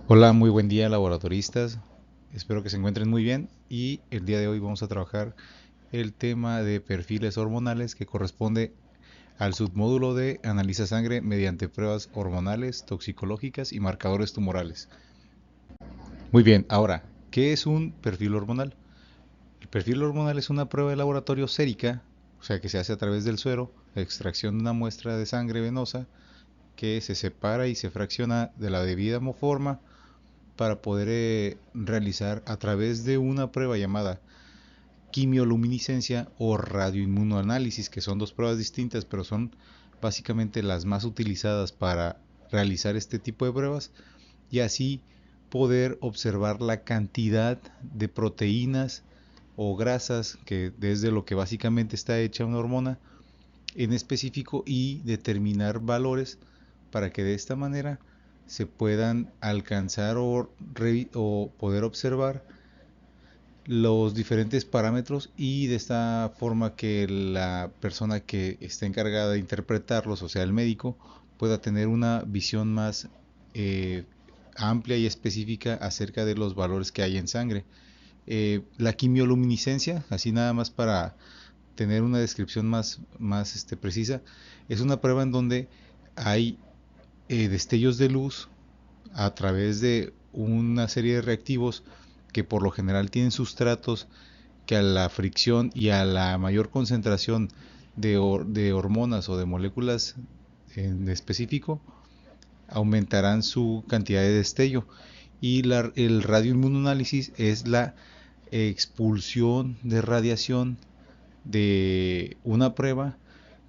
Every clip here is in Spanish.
Hola, muy buen día laboratoristas. Espero que se encuentren muy bien y el día de hoy vamos a trabajar el tema de perfiles hormonales que corresponde al submódulo de analiza sangre mediante pruebas hormonales, toxicológicas y marcadores tumorales. Muy bien, ahora, ¿qué es un perfil hormonal? El perfil hormonal es una prueba de laboratorio sérica, o sea que se hace a través del suero, extracción de una muestra de sangre venosa que se separa y se fracciona de la debida forma para poder realizar a través de una prueba llamada quimioluminiscencia o radioinmunoanálisis, que son dos pruebas distintas, pero son básicamente las más utilizadas para realizar este tipo de pruebas y así poder observar la cantidad de proteínas o grasas que desde lo que básicamente está hecha una hormona en específico y determinar valores para que de esta manera se puedan alcanzar o poder observar los diferentes parámetros y de esta forma que la persona que esté encargada de interpretarlos, o sea, el médico, pueda tener una visión más eh, amplia y específica acerca de los valores que hay en sangre. La quimioluminiscencia, así nada más para tener una descripción más precisa, es una prueba en donde hay destellos de luz a través de una serie de reactivos que por lo general tienen sustratos que a la fricción y a la mayor concentración de hormonas o de moléculas en específico aumentarán su cantidad de destello. Y el radioinmunoanálisis es la expulsión de radiación de una prueba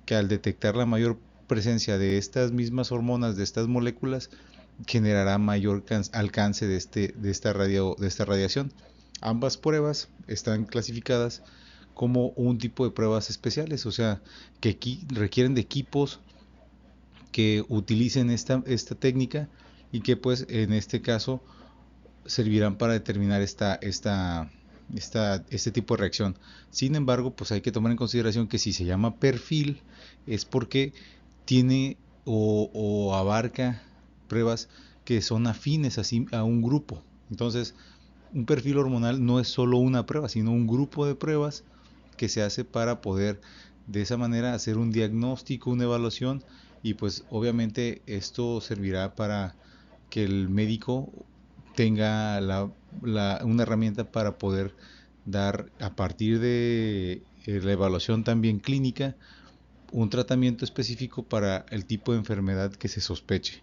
que al detectar la mayor presencia de estas mismas hormonas, de estas moléculas, generará mayor alcance de esta radiación. Ambas pruebas están clasificadas como un tipo de pruebas especiales, o sea, que requieren de equipos que utilicen esta técnica y que pues en este caso servirán para determinar este tipo de reacción. Sin embargo, pues hay que tomar en consideración que si se llama perfil es porque tiene o abarca pruebas que son afines a un grupo. Entonces, un perfil hormonal no es solo una prueba, sino un grupo de pruebas que se hace para poder de esa manera hacer un diagnóstico, una evaluación y pues obviamente esto servirá para que el médico tenga una herramienta para poder dar a partir de la evaluación también clínica un tratamiento específico para el tipo de enfermedad que se sospeche.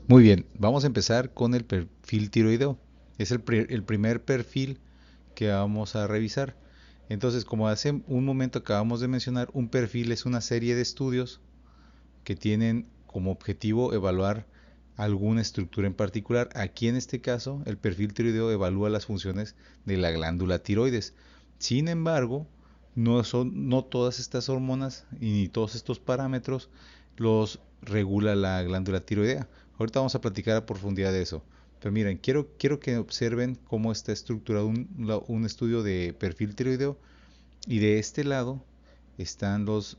Muy bien, vamos a empezar con el perfil tiroideo. Es el primer perfil que vamos a revisar. Entonces, como hace un momento acabamos de mencionar, un perfil es una serie de estudios que tienen como objetivo evaluar alguna estructura en particular. Aquí en este caso, el perfil tiroideo evalúa las funciones de la glándula tiroides. Sin embargo, no todas estas hormonas y ni todos estos parámetros los regula la glándula tiroidea. Ahorita vamos a platicar a profundidad de eso. Pero miren, quiero que observen cómo está estructurado un estudio de perfil tiroideo y de este lado están los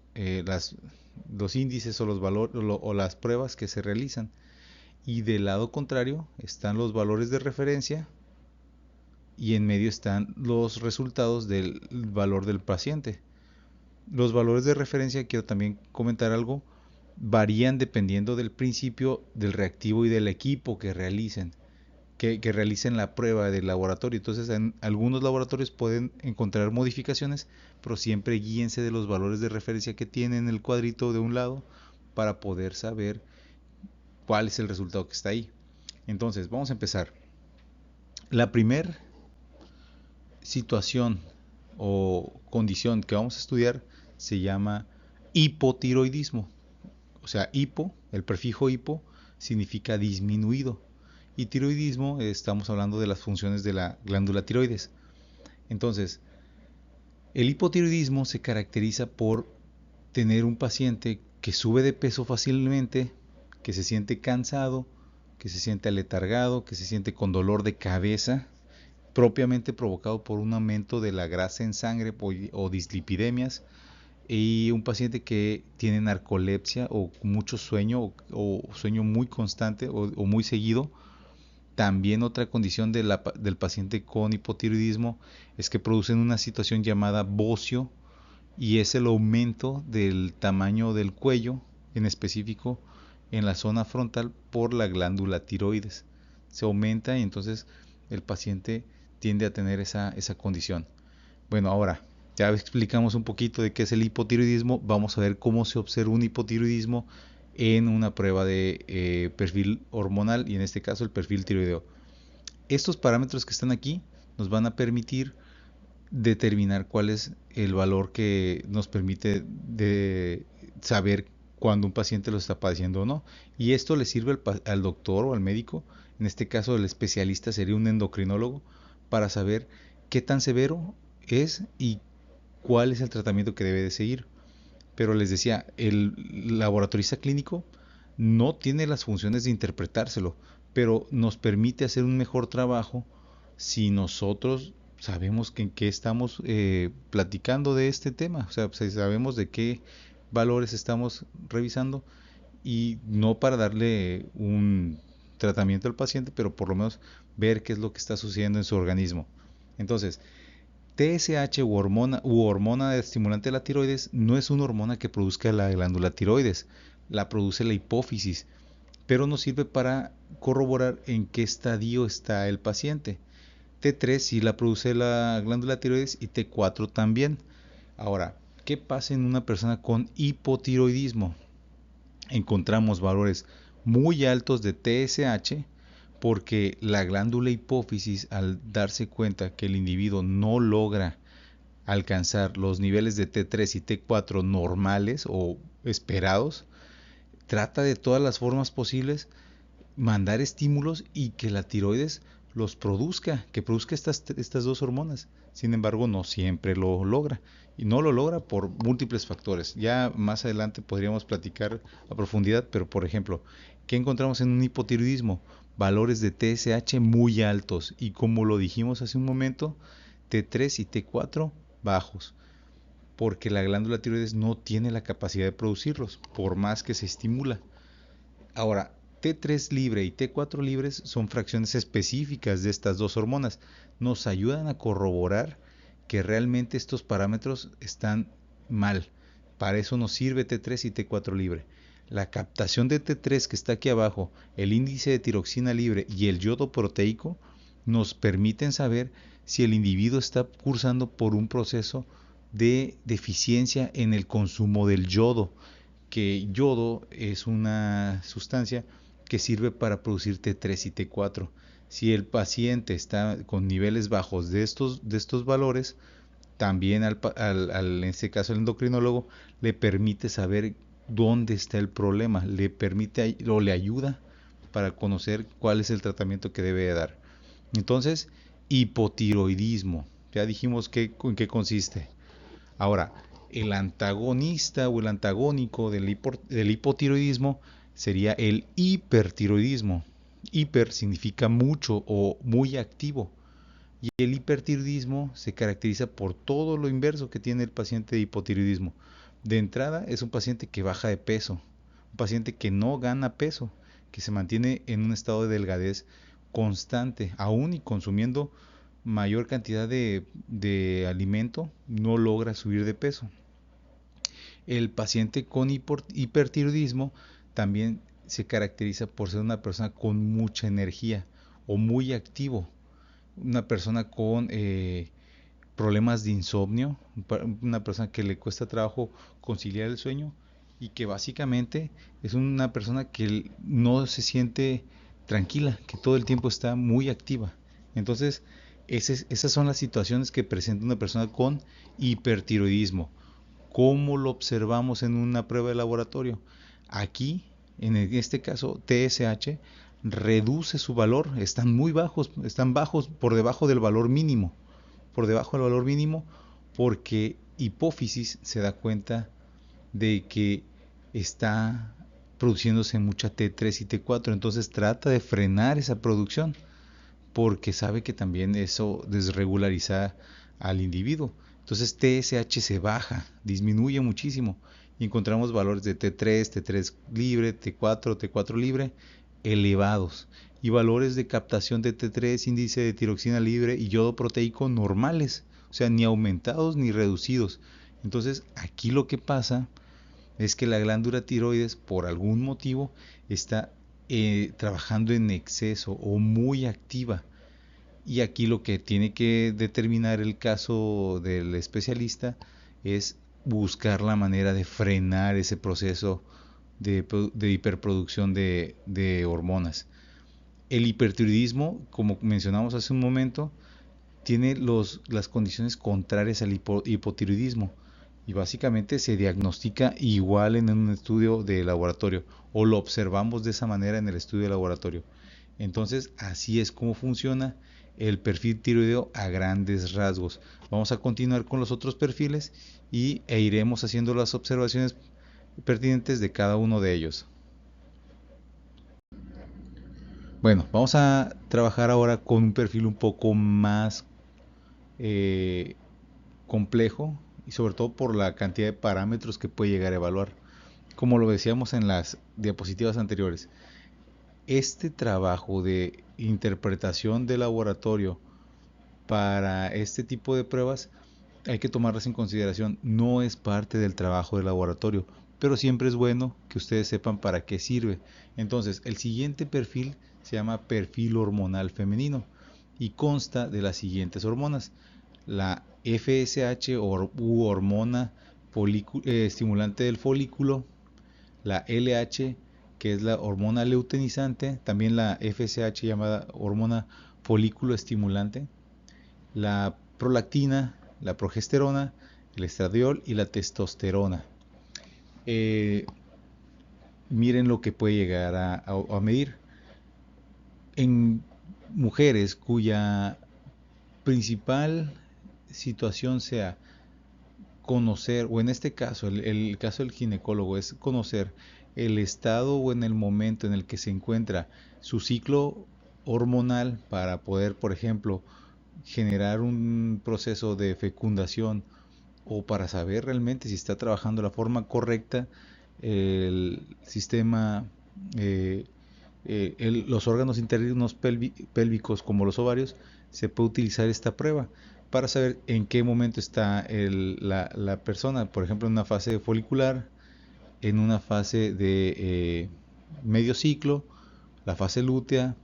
índices o los valores o las pruebas que se realizan. Y del lado contrario están los valores de referencia y en medio están los resultados del valor del paciente. Los valores de referencia, quiero también comentar algo, varían dependiendo del principio, del reactivo y del equipo que realicen la prueba del laboratorio. Entonces, en algunos laboratorios pueden encontrar modificaciones, pero siempre guíense de los valores de referencia que tienen el cuadrito de un lado para poder saber cuál es el resultado que está ahí. Entonces, vamos a empezar. La primera situación o condición que vamos a estudiar se llama hipotiroidismo. O sea, hipo, el prefijo hipo significa disminuido. Y tiroidismo, estamos hablando de las funciones de la glándula tiroides. Entonces, el hipotiroidismo se caracteriza por tener un paciente que sube de peso fácilmente, que se siente cansado, que se siente aletargado, que se siente con dolor de cabeza, propiamente provocado por un aumento de la grasa en sangre o dislipidemias, y un paciente que tiene narcolepsia o mucho sueño o sueño muy constante o muy seguido, También otra condición del paciente con hipotiroidismo es que producen una situación llamada bocio, y es el aumento del tamaño del cuello, en específico en la zona frontal, por la glándula tiroides. Se aumenta y entonces el paciente tiende a tener esa condición. Bueno, ahora ya explicamos un poquito de qué es el hipotiroidismo. Vamos a ver cómo se observa un hipotiroidismo en una prueba de perfil hormonal, y en este caso el perfil tiroideo. Estos parámetros que están aquí nos van a permitir determinar cuál es el valor que nos permite de saber cuando un paciente lo está padeciendo o no. Y esto le sirve al doctor o al médico, en este caso el especialista sería un endocrinólogo, para saber qué tan severo es y cuál es el tratamiento que debe de seguir. Pero les decía, el laboratorista clínico no tiene las funciones de interpretárselo, pero nos permite hacer un mejor trabajo si nosotros sabemos en qué estamos platicando de este tema, o sea, si sabemos de qué valores estamos revisando, y no para darle un tratamiento al paciente, pero por lo menos ver qué es lo que está sucediendo en su organismo. Entonces, TSH u hormona estimulante de la tiroides no es una hormona que produzca la glándula tiroides, la produce la hipófisis, pero nos sirve para corroborar en qué estadio está el paciente. T3 sí la produce la glándula tiroides y T4 también. Ahora, ¿qué pasa en una persona con hipotiroidismo? Encontramos valores muy altos de TSH, porque la glándula hipófisis, al darse cuenta que el individuo no logra alcanzar los niveles de T3 y T4 normales o esperados, trata de todas las formas posibles mandar estímulos y que la tiroides los produzca, que produzca estas dos hormonas. Sin embargo, no siempre lo logra, y no lo logra por múltiples factores. Ya más adelante podríamos platicar a profundidad, pero por ejemplo, ¿qué encontramos en un hipotiroidismo? Valores de TSH muy altos, y como lo dijimos hace un momento, T3 y T4 bajos, porque la glándula tiroides no tiene la capacidad de producirlos, por más que se estimula. Ahora, T3 libre y T4 libres son fracciones específicas de estas dos hormonas. Nos ayudan a corroborar que realmente estos parámetros están mal. Para eso nos sirve T3 y T4 libre. La captación de T3 que está aquí abajo, el índice de tiroxina libre y el yodo proteico nos permiten saber si el individuo está cursando por un proceso de deficiencia en el consumo del yodo, que yodo es una sustancia que sirve para producir T3 y T4. Si el paciente está con niveles bajos de estos valores, también en este caso el endocrinólogo le permite saber dónde está el problema, le permite o le ayuda para conocer cuál es el tratamiento que debe dar. Entonces, hipotiroidismo, ya dijimos en qué consiste. Ahora, el antagonista o el antagónico del hipotiroidismo sería el hipertiroidismo. Hiper significa mucho o muy activo. Y el hipertiroidismo se caracteriza por todo lo inverso que tiene el paciente de hipotiroidismo. De entrada, es un paciente que baja de peso, un paciente que no gana peso, que se mantiene en un estado de delgadez constante, aún y consumiendo mayor cantidad de alimento, no logra subir de peso. El paciente con hipertiroidismo también se caracteriza por ser una persona con mucha energía o muy activo, una persona con problemas de insomnio, una persona que le cuesta trabajo conciliar el sueño, y que básicamente es una persona que no se siente tranquila, que todo el tiempo está muy activa. Entonces, esas son las situaciones que presenta una persona con hipertiroidismo. ¿Cómo lo observamos en una prueba de laboratorio? Aquí, en este caso, TSH reduce su valor, están bajos por debajo del valor mínimo, porque hipófisis se da cuenta de que está produciéndose mucha T3 y T4, entonces trata de frenar esa producción, porque sabe que también eso desregulariza al individuo. Entonces TSH se baja, disminuye muchísimo, y encontramos valores de T3, T3 libre, T4, T4 libre elevados. y valores de captación de T3, índice de tiroxina libre y yodo proteico normales, o sea, ni aumentados ni reducidos. Entonces, aquí lo que pasa es que la glándula tiroides, por algún motivo, está trabajando en exceso o muy activa. Y aquí lo que tiene que determinar el caso del especialista es buscar la manera de frenar ese proceso de hiperproducción de hormonas. El hipertiroidismo, como mencionamos hace un momento, tiene las condiciones contrarias al hipotiroidismo y básicamente se diagnostica igual en un estudio de laboratorio o lo observamos de esa manera en el estudio de laboratorio. Entonces, así es como funciona el perfil tiroideo a grandes rasgos. Vamos a continuar con los otros perfiles e iremos haciendo las observaciones pertinentes de cada uno de ellos. Bueno, vamos a trabajar ahora con un perfil un poco más eh, complejo y sobre todo por la cantidad de parámetros que puede llegar a evaluar. Como lo decíamos en las diapositivas anteriores, este trabajo de interpretación de laboratorio para este tipo de pruebas hay que tomarlas en consideración. No es parte del trabajo de laboratorio, pero siempre es bueno que ustedes sepan para qué sirve. Entonces, el siguiente perfil se llama perfil hormonal femenino y consta de las siguientes hormonas: la FSH u hormona estimulante del folículo, la LH, que es la hormona luteinizante, también la FSH llamada hormona folículo estimulante, la prolactina, la progesterona, el estradiol y la testosterona. Miren lo que puede llegar a medir. En mujeres cuya principal situación sea conocer, o en este caso, el caso del ginecólogo es conocer el estado o en el momento en el que se encuentra su ciclo hormonal para poder, por ejemplo, generar un proceso de fecundación o para saber realmente si está trabajando de la forma correcta el sistema, eh, los órganos internos pélvicos como los ovarios, se puede utilizar esta prueba para saber en qué momento está la persona, por ejemplo, en una fase folicular, en una fase de medio ciclo, la fase lútea,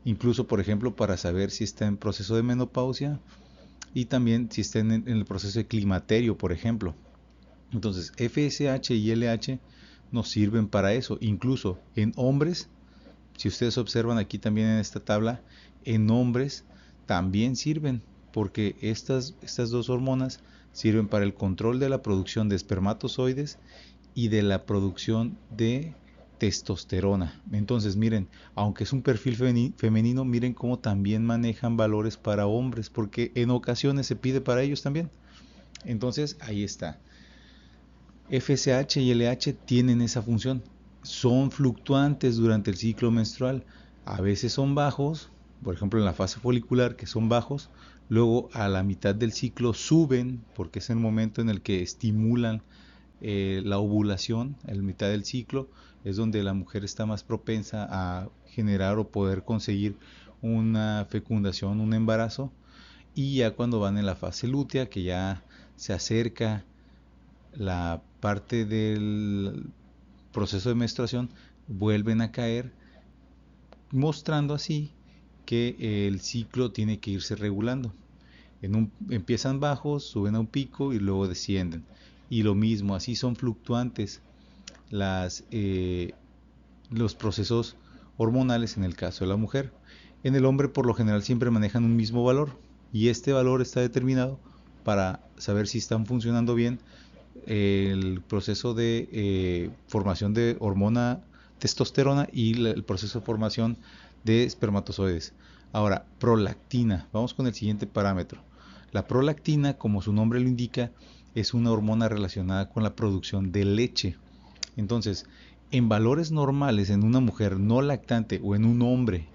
incluso, por ejemplo, para saber si está en proceso de menopausia y también si está en el proceso de climaterio, por ejemplo. Entonces, FSH y LH nos sirven para eso. Incluso en hombres, si ustedes observan aquí también en esta tabla, en hombres también sirven, porque estas dos hormonas sirven para el control de la producción de espermatozoides y de la producción de testosterona. Entonces, miren, aunque es un perfil femenino, miren cómo también manejan valores para hombres, porque en ocasiones se pide para ellos también. Entonces, ahí está. FSH y LH tienen esa función. Son fluctuantes durante el ciclo menstrual. A veces son bajos, por ejemplo en la fase folicular, que son bajos. Luego a la mitad del ciclo suben, porque es el momento en el que estimulan la ovulación, en la mitad del ciclo, es donde la mujer está más propensa a generar o poder conseguir una fecundación, un embarazo. Y ya cuando van en la fase lútea, que ya se acerca la parte del proceso de menstruación, vuelven a caer, mostrando así que el ciclo tiene que irse regulando. Empiezan bajos, suben a un pico y luego descienden. Y lo mismo, así son fluctuantes los procesos hormonales en el caso de la mujer. En el hombre por lo general siempre manejan un mismo valor y este valor está determinado para saber si están funcionando bien el proceso de formación de hormona testosterona y el proceso de formación de espermatozoides. Ahora, prolactina. Vamos con el siguiente parámetro. La prolactina, como su nombre lo indica, es una hormona relacionada con la producción de leche. Entonces, en valores normales en una mujer no lactante o en un hombre,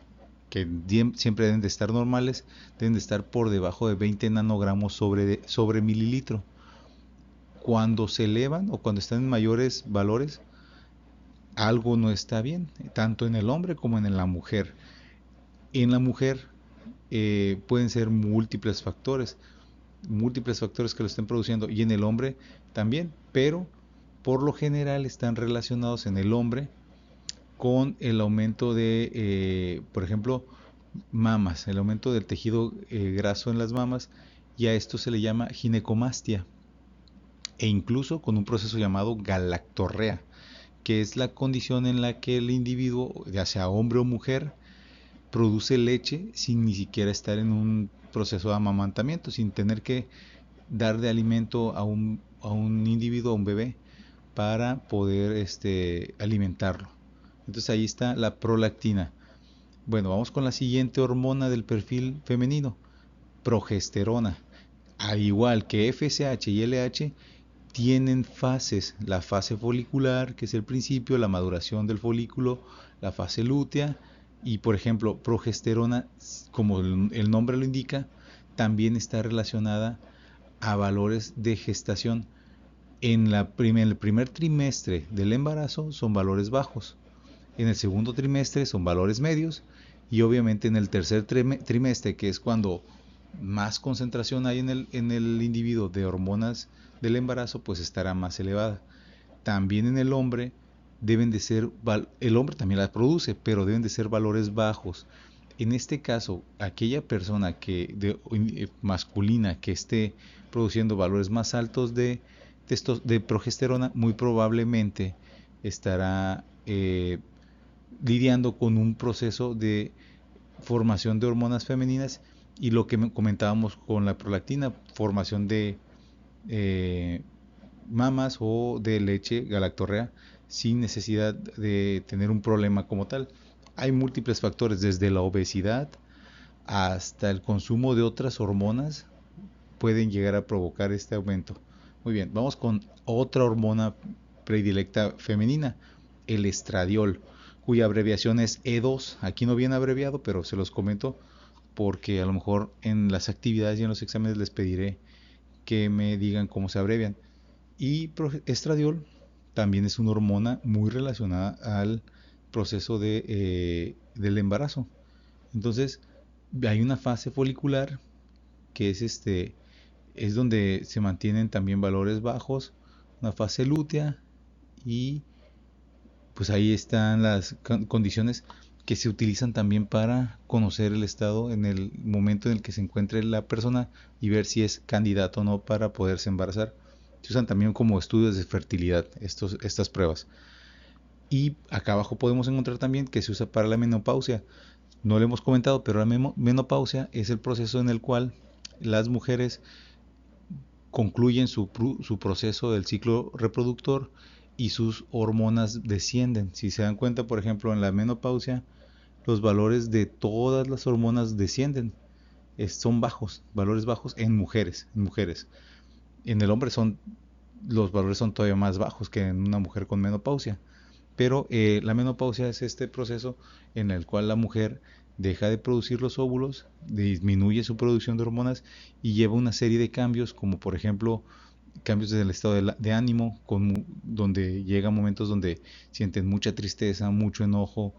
que siempre deben de estar normales, deben de estar por debajo de 20 nanogramos sobre mililitro. Cuando se elevan o cuando están en mayores valores, algo no está bien, tanto en el hombre como en la mujer. En la mujer pueden ser múltiples factores que lo estén produciendo, y en el hombre también, pero por lo general están relacionados en el hombre con el aumento de, por ejemplo, mamas, el aumento del tejido graso en las mamas, y a esto se le llama ginecomastia, e incluso con un proceso llamado galactorrea, que es la condición en la que el individuo, ya sea hombre o mujer, produce leche sin ni siquiera estar en un proceso de amamantamiento, sin tener que dar de alimento a un individuo, a un bebé, para poder alimentarlo. Entonces ahí está la prolactina. Bueno, vamos con la siguiente hormona del perfil femenino, progesterona. Al igual que FSH y LH, tienen fases: la fase folicular, que es el principio, la maduración del folículo, la fase lútea, y por ejemplo, progesterona, como el nombre lo indica, también está relacionada a valores de gestación. En el primer trimestre del embarazo son valores bajos, en el segundo trimestre son valores medios, y obviamente en el tercer trimestre, que es cuando más concentración hay en el individuo de hormonas del embarazo, pues estará más elevada. También en el hombre deben de ser, el hombre también las produce, pero deben de ser valores bajos. En este caso, aquella persona masculina que esté produciendo valores más altos de progesterona, muy probablemente estará lidiando con un proceso de formación de hormonas femeninas, y lo que comentábamos con la prolactina, formación de eh, mamas o de leche, galactorrea, sin necesidad de tener un problema como tal. Hay múltiples factores, desde la obesidad hasta el consumo de otras hormonas, pueden llegar a provocar este aumento. Muy bien, vamos con otra hormona predilecta femenina, el estradiol, cuya abreviación es E2. Aquí no viene abreviado, pero se los comento porque a lo mejor en las actividades y en los exámenes les pediré que me digan cómo se abrevian. Y estradiol también es una hormona muy relacionada al proceso del embarazo. Entonces, hay una fase folicular que es donde se mantienen también valores bajos, una fase lútea, y pues ahí están las condiciones que se utilizan también para conocer el estado en el momento en el que se encuentre la persona y ver si es candidato o no para poderse embarazar. Se usan también como estudios de fertilidad estas pruebas. Y acá abajo podemos encontrar también que se usa para la menopausia. No lo hemos comentado, pero la menopausia es el proceso en el cual las mujeres concluyen su proceso del ciclo reproductor y sus hormonas descienden. Si se dan cuenta, por ejemplo, en la menopausia, los valores de todas las hormonas descienden. Son bajos, valores bajos en mujeres. En el hombre los valores son todavía más bajos que en una mujer con menopausia. Pero la menopausia es este proceso en el cual la mujer deja de producir los óvulos, disminuye su producción de hormonas y lleva una serie de cambios, como por ejemplo cambios del estado de ánimo, donde llega momentos donde sienten mucha tristeza, mucho enojo,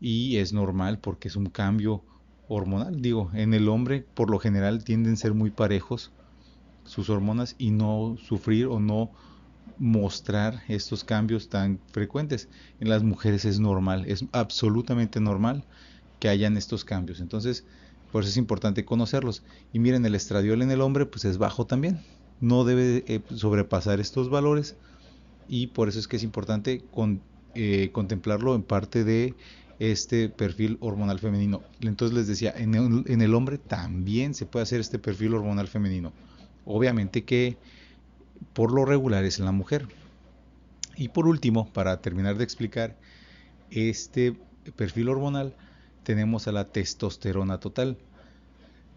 y es normal porque es un cambio hormonal. Digo, en el hombre por lo general tienden a ser muy parejos sus hormonas y no sufrir o no mostrar estos cambios tan frecuentes. En las mujeres es normal, es absolutamente normal que hayan estos cambios. Entonces, por eso es importante conocerlos. Y miren, el estradiol en el hombre pues es bajo también. No debe sobrepasar estos valores, y por eso es que es importante contemplarlo en parte de este perfil hormonal femenino. Entonces les decía, en el hombre también se puede hacer este perfil hormonal femenino. Obviamente que por lo regular es en la mujer. Y por último, para terminar de explicar este perfil hormonal, tenemos a la testosterona total,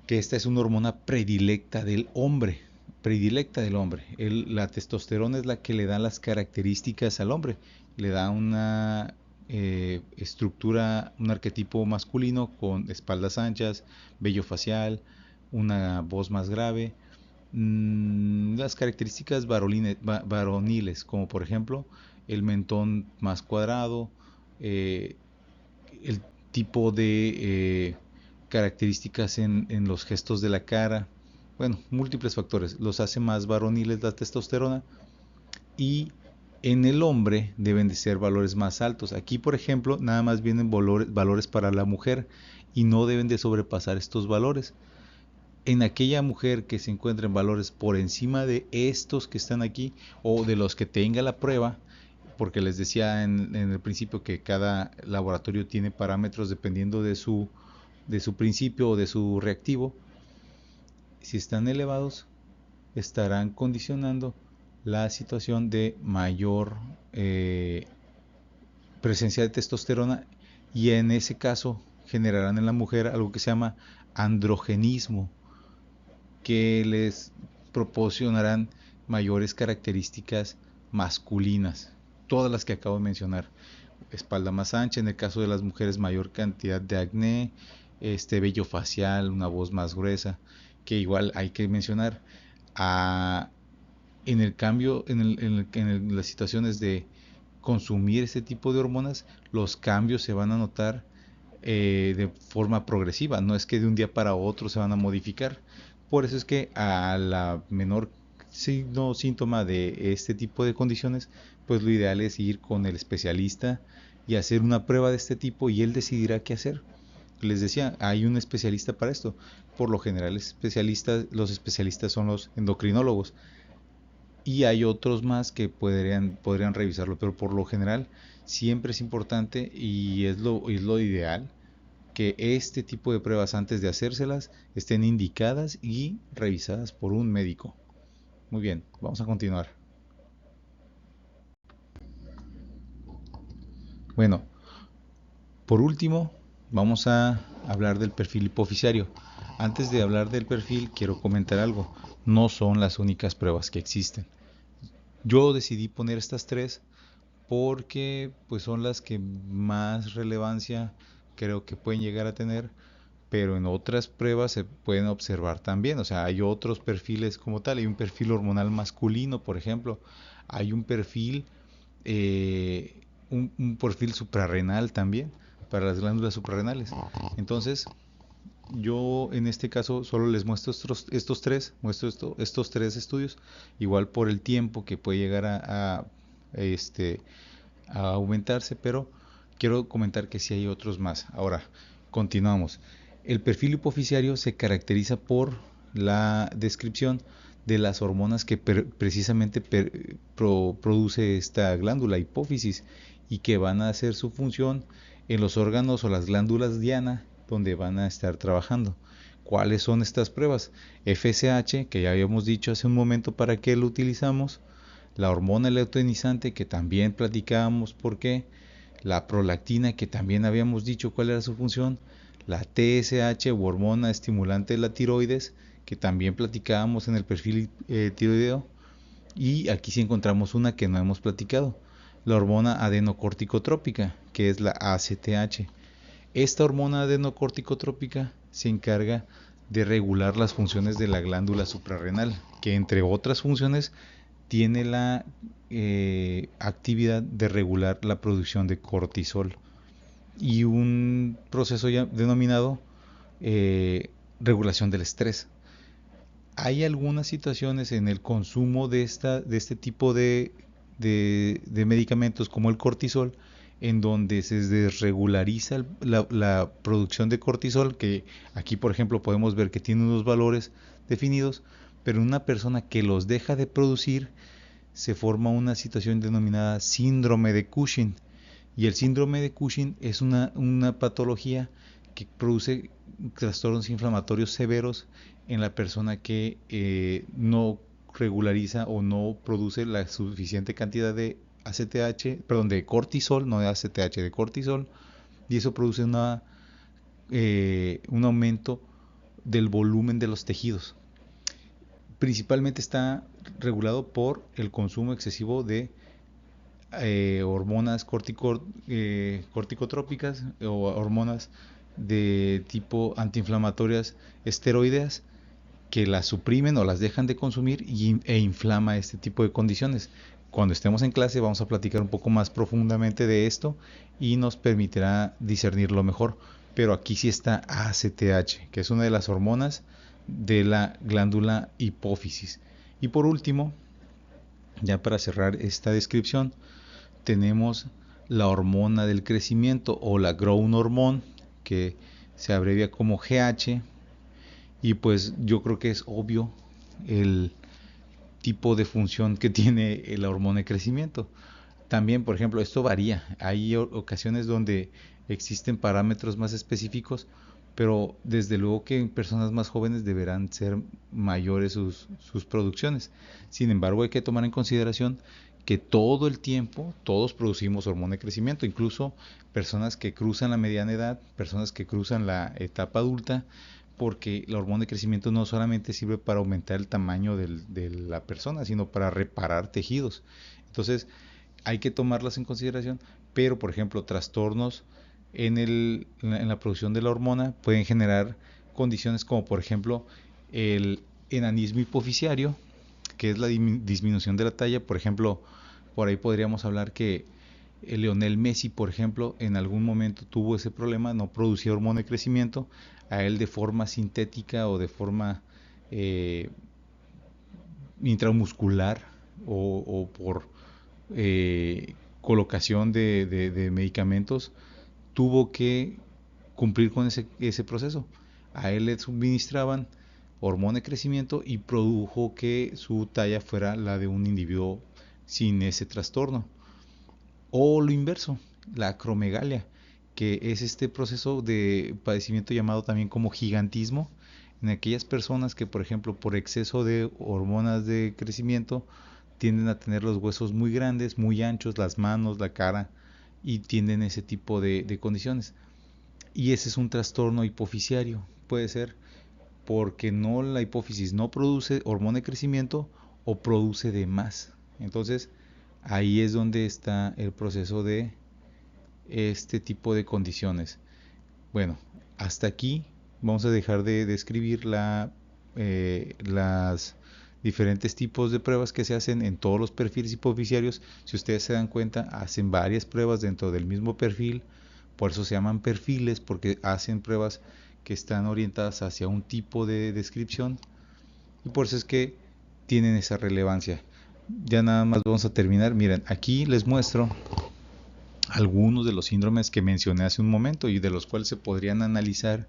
que esta es una hormona predilecta del hombre. Predilecta del hombre. La testosterona es la que le da las características al hombre. Le da una estructura, un arquetipo masculino con espaldas anchas, vello facial, una voz más grave. Las características varoniles, como por ejemplo el mentón más cuadrado, el tipo de características en los gestos de la cara, bueno, múltiples factores, los hace más varoniles la testosterona, y en el hombre deben de ser valores más altos. Aquí, por ejemplo, nada más vienen valores para la mujer y no deben de sobrepasar estos valores. En aquella mujer que se encuentra en valores por encima de estos que están aquí o de los que tenga la prueba, porque les decía en el principio que cada laboratorio tiene parámetros dependiendo de su principio o de su reactivo. Si están elevados, estarán condicionando la situación de mayor presencia de testosterona, y en ese caso generarán en la mujer algo que se llama androgenismo, que les proporcionarán mayores características masculinas, todas las que acabo de mencionar. Espalda más ancha, en el caso de las mujeres mayor cantidad de acné, vello facial, una voz más gruesa, que igual hay que mencionar en el cambio, en las situaciones de consumir este tipo de hormonas, los cambios se van a notar de forma progresiva, no es que de un día para otro se van a modificar. Por eso es que a la menor signo síntoma de este tipo de condiciones, pues lo ideal es ir con el especialista y hacer una prueba de este tipo y él decidirá qué hacer. Les decía, hay un especialista para esto. Por lo general, los especialistas son los endocrinólogos y hay otros más que podrían revisarlo, pero por lo general siempre es importante y es lo ideal que este tipo de pruebas, antes de hacérselas, estén indicadas y revisadas por un médico. Muy bien, vamos a continuar. Bueno, por último, vamos a hablar del perfil hipoficiario. Antes de hablar del perfil, quiero comentar algo. No son las únicas pruebas que existen. Yo decidí poner estas tres porque pues son las que más relevancia creo que pueden llegar a tener, pero en otras pruebas se pueden observar también. O sea, hay otros perfiles como tal. Hay un perfil hormonal masculino, por ejemplo. Hay un perfil, un perfil suprarrenal también, para las glándulas suprarrenales. Entonces, yo en este caso solo les muestro estos tres estudios, igual por el tiempo que puede llegar este, a aumentarse, pero quiero comentar que sí hay otros más. Ahora, continuamos. El perfil hipoficiario se caracteriza por la descripción de las hormonas que precisamente produce esta glándula hipófisis y que van a hacer su función en los órganos o las glándulas diana donde van a estar trabajando. ¿Cuáles son estas pruebas? FSH, que ya habíamos dicho hace un momento para qué lo utilizamos, la hormona luteinizante, que también platicábamos por qué, la prolactina, que también habíamos dicho cuál era su función, la TSH u hormona estimulante de la tiroides, que también platicábamos en el perfil tiroideo, y aquí sí encontramos una que no hemos platicado, la hormona adenocorticotrópica, que es la ACTH. Esta hormona adenocorticotrópica se encarga de regular las funciones de la glándula suprarrenal, que entre otras funciones tiene la actividad de regular la producción de cortisol y un proceso ya denominado regulación del estrés. Hay algunas situaciones en el consumo de este tipo de medicamentos como el cortisol, en donde se desregulariza la producción de cortisol, que aquí por ejemplo podemos ver que tiene unos valores definidos, pero en una persona que los deja de producir se forma una situación denominada síndrome de Cushing. Y el síndrome de Cushing es una patología que produce trastornos inflamatorios severos en la persona que no regulariza o no produce la suficiente cantidad de ACTH, perdón, de cortisol, no de ACTH, de cortisol, y eso produce un aumento del volumen de los tejidos. Principalmente está regulado por el consumo excesivo de hormonas corticotrópicas o hormonas de tipo antiinflamatorias esteroideas que las suprimen o las dejan de consumir e inflama este tipo de condiciones. Cuando estemos en clase vamos a platicar un poco más profundamente de esto y nos permitirá discernirlo mejor. pero aquí sí está ACTH, que es una de las hormonas de la glándula hipófisis. Y por último, ya para cerrar esta descripción, tenemos la hormona del crecimiento o la growth hormone, que se abrevia como GH, y pues yo creo que es obvio el tipo de función que tiene la hormona de crecimiento. También, por ejemplo, esto varía. Hay ocasiones donde existen parámetros más específicos, pero desde luego que en personas más jóvenes deberán ser mayores sus producciones. Sin embargo, hay que tomar en consideración que todo el tiempo todos producimos hormona de crecimiento, incluso personas que cruzan la mediana edad, personas que cruzan la etapa adulta, porque la hormona de crecimiento no solamente sirve para aumentar el tamaño de la persona, sino para reparar tejidos. Entonces, hay que tomarlas en consideración, pero por ejemplo, trastornos en la producción de la hormona pueden generar condiciones como por ejemplo el enanismo hipofisiario, que es la disminución de la talla. Por ejemplo, por ahí podríamos hablar que Lionel Messi, por ejemplo, en algún momento tuvo ese problema, no producía hormona de crecimiento, a él de forma sintética o de forma eh, intramuscular o por colocación de medicamentos, tuvo que cumplir con ese proceso. A él le suministraban hormona de crecimiento y produjo que su talla fuera la de un individuo sin ese trastorno. O lo inverso, la acromegalia, que es este proceso de padecimiento llamado también como gigantismo, en aquellas personas que, por ejemplo, por exceso de hormonas de crecimiento, tienden a tener los huesos muy grandes, muy anchos, las manos, la cara, y tienden ese tipo de condiciones. Y ese es un trastorno hipofisiario. Puede ser porque no, la hipófisis no produce hormona de crecimiento o produce de más. Entonces, ahí es donde está el proceso de este tipo de condiciones. Bueno, hasta aquí vamos a dejar de describir las diferentes tipos de pruebas que se hacen en todos los perfiles hipofisiarios. Si ustedes se dan cuenta, hacen varias pruebas dentro del mismo perfil, por eso se llaman perfiles, porque hacen pruebas que están orientadas hacia un tipo de descripción, y por eso es que tienen esa relevancia. Ya nada más vamos a terminar. Miren, aquí les muestro algunos de los síndromes que mencioné hace un momento y de los cuales se podrían analizar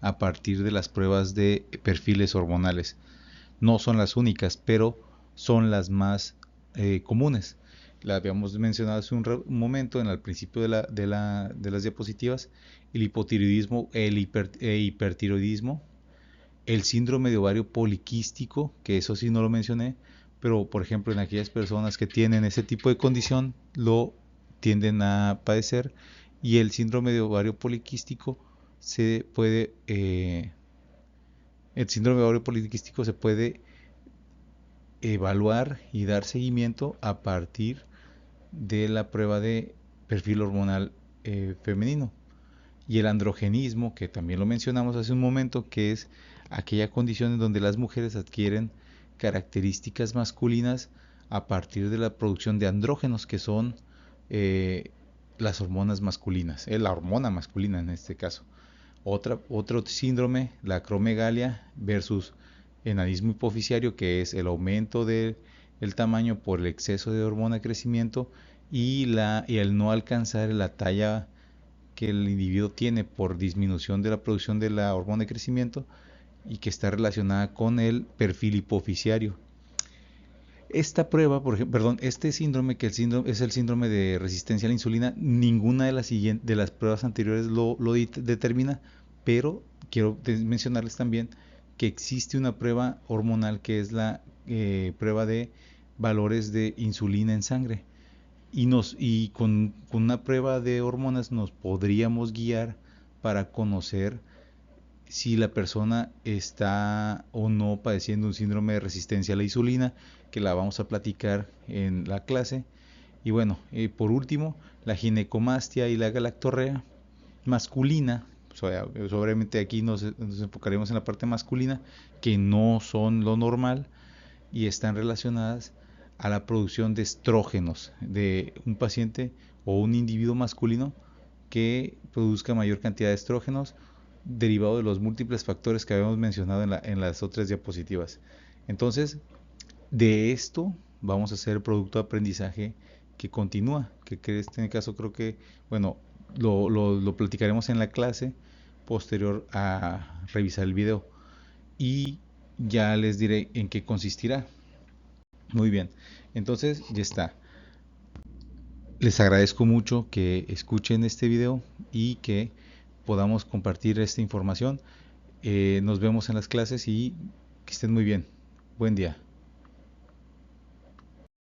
a partir de las pruebas de perfiles hormonales. No son las únicas, pero son las más comunes. La habíamos mencionado hace un momento al principio de las diapositivas: el hipotiroidismo, hipertiroidismo, el síndrome de ovario poliquístico, que eso sí no lo mencioné, pero por ejemplo en aquellas personas que tienen ese tipo de condición lo tienden a padecer. Y el síndrome de ovario poliquístico se puede el síndrome de ovario poliquístico se puede evaluar y dar seguimiento a partir de la prueba de perfil hormonal femenino. Y el androgenismo, que también lo mencionamos hace un momento, que es aquella condición en donde las mujeres adquieren características masculinas a partir de la producción de andrógenos, que son eh, las hormonas masculinas, la hormona masculina en este caso. Otro síndrome, la acromegalia versus enanismo hipofisiario, que es el aumento del tamaño por el exceso de hormona de crecimiento y el no alcanzar la talla que el individuo tiene por disminución de la producción de la hormona de crecimiento, y que está relacionada con el perfil hipofisiario. Esta prueba, este síndrome, que es el síndrome de resistencia a la insulina, ninguna de las pruebas anteriores lo determina, pero quiero mencionarles también que existe una prueba hormonal que es la prueba de valores de insulina en sangre. Y con una prueba de hormonas nos podríamos guiar para conocer si la persona está o no padeciendo un síndrome de resistencia a la insulina, que la vamos a platicar en la clase. Y bueno, por último, la ginecomastia y la galactorrea masculina. Obviamente aquí nos enfocaremos en la parte masculina, que no son lo normal y están relacionadas a la producción de estrógenos de un paciente o un individuo masculino que produzca mayor cantidad de estrógenos derivado de los múltiples factores que habíamos mencionado en las otras diapositivas. Entonces, de esto vamos a hacer producto de aprendizaje que continúa, que en este caso creo que, bueno, lo platicaremos en la clase posterior a revisar el video y ya les diré en qué consistirá. Muy bien, entonces ya está. Les agradezco mucho que escuchen este video y que podamos compartir esta información. Nos vemos en las clases y que estén muy bien. Buen día.